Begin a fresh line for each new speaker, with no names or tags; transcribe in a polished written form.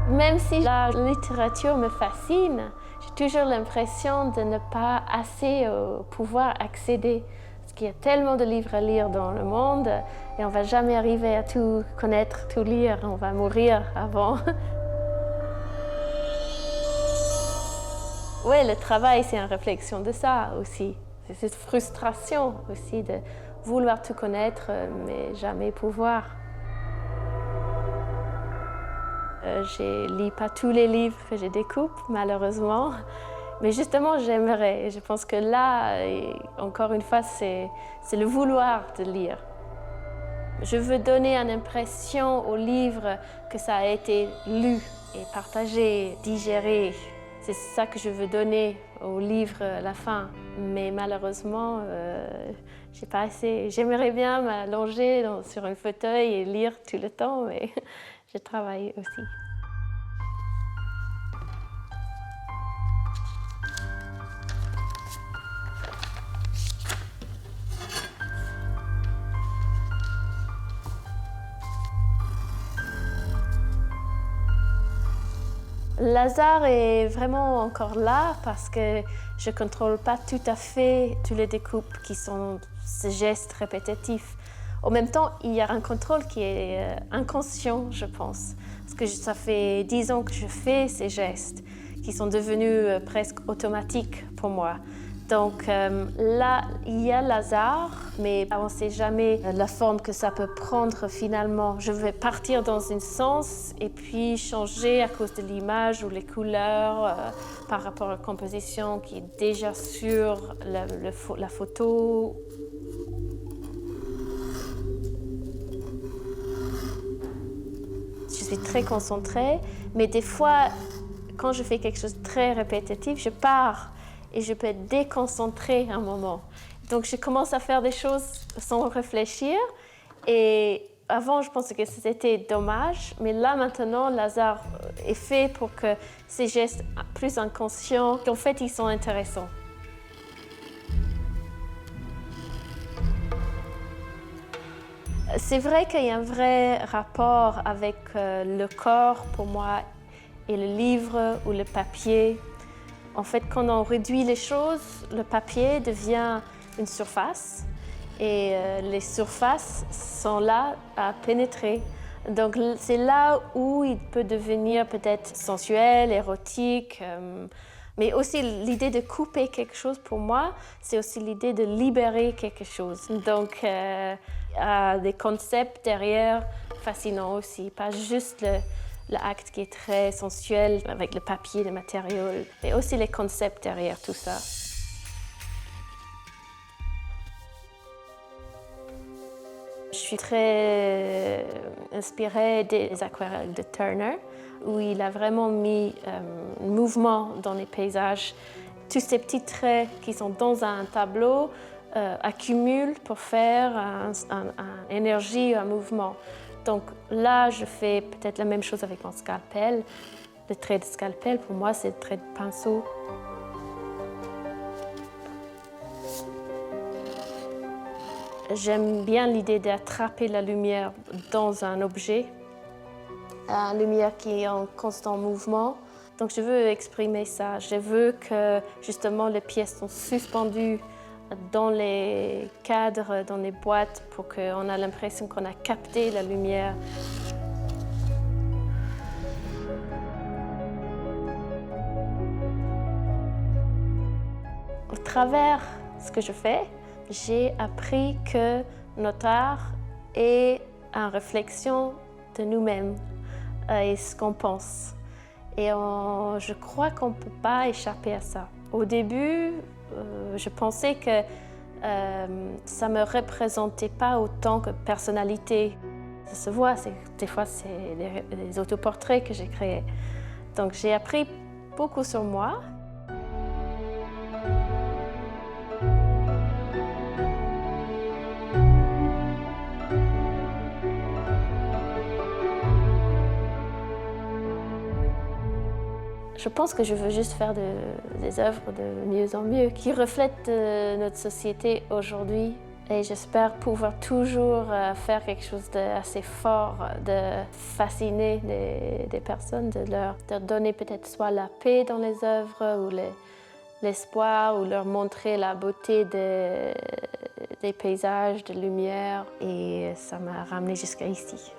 Même si la littérature me fascine, j'ai toujours l'impression de ne pas assez pouvoir accéder. Parce qu'il y a tellement de livres à lire dans le monde et on ne va jamais arriver à tout connaître, tout lire. On va mourir avant. Oui, le travail, c'est une réflexion de ça aussi. C'est cette frustration aussi de vouloir tout connaître, mais jamais pouvoir. Je lis pas tous les livres que je découpe, malheureusement. Mais justement, j'aimerais. Je pense que là, encore une fois, c'est le vouloir de lire. Je veux donner une impression au livre que ça a été lu et partagé, digéré. C'est ça que je veux donner au livre à la fin. Mais malheureusement, j'ai pas assez. J'aimerais bien m'allonger sur un fauteuil et lire tout le temps, mais je travaille aussi. L'hasard est vraiment encore là parce que je ne contrôle pas tout à fait tous les découpes qui sont ces gestes répétitifs. En même temps, il y a un contrôle qui est inconscient, je pense. Parce que ça fait 10 ans que je fais ces gestes qui sont devenus presque automatiques pour moi. Donc là, il y a l'hasard, mais on ne sait jamais la forme que ça peut prendre finalement. Je vais partir dans un sens et puis changer à cause de l'image ou les couleurs par rapport à la composition qui est déjà sur la photo. Je suis très concentrée, mais des fois, quand je fais quelque chose de très répétitif, je pars. Et je peux être déconcentrée un moment. Donc, je commence à faire des choses sans réfléchir. Et avant, je pensais que c'était dommage. Mais là, maintenant, l'hasard est fait pour que ces gestes plus inconscients, en fait, ils sont intéressants. C'est vrai qu'il y a un vrai rapport avec le corps, pour moi, et le livre ou le papier. En fait, quand on réduit les choses, le papier devient une surface et les surfaces sont là à pénétrer. Donc c'est là où il peut devenir peut-être sensuel, érotique, mais aussi l'idée de couper quelque chose pour moi, c'est aussi l'idée de libérer quelque chose. Donc il y a des concepts derrière fascinants aussi, pas juste l'acte qui est très sensuel avec le papier, le matériau, mais aussi les concepts derrière tout ça. Je suis très inspirée des aquarelles de Turner, où il a vraiment mis un mouvement dans les paysages. Tous ces petits traits qui sont dans un tableau accumulent pour faire une énergie, un mouvement. Donc là, je fais peut-être la même chose avec mon scalpel. Le trait de scalpel, pour moi, c'est le trait de pinceau. J'aime bien l'idée d'attraper la lumière dans un objet, une lumière qui est en constant mouvement. Donc je veux exprimer ça. Je veux que justement les pièces sont suspendues dans les cadres, dans les boîtes, pour qu'on ait l'impression qu'on a capté la lumière. Au travers de ce que je fais, j'ai appris que notre art est une réflexion de nous-mêmes et ce qu'on pense. Et je crois qu'on ne peut pas échapper à ça. Au début, je pensais que ça ne me représentait pas autant que personnalité. Ça se voit, des fois, c'est des autoportraits que j'ai créés. Donc j'ai appris beaucoup sur moi. Je pense que je veux juste faire des œuvres de mieux en mieux qui reflètent notre société aujourd'hui. Et j'espère pouvoir toujours faire quelque chose d'assez fort, de fasciner des personnes, de leur donner peut-être soit la paix dans les œuvres ou l'espoir, ou leur montrer la beauté des paysages, de lumière. Et ça m'a ramené jusqu'à ici.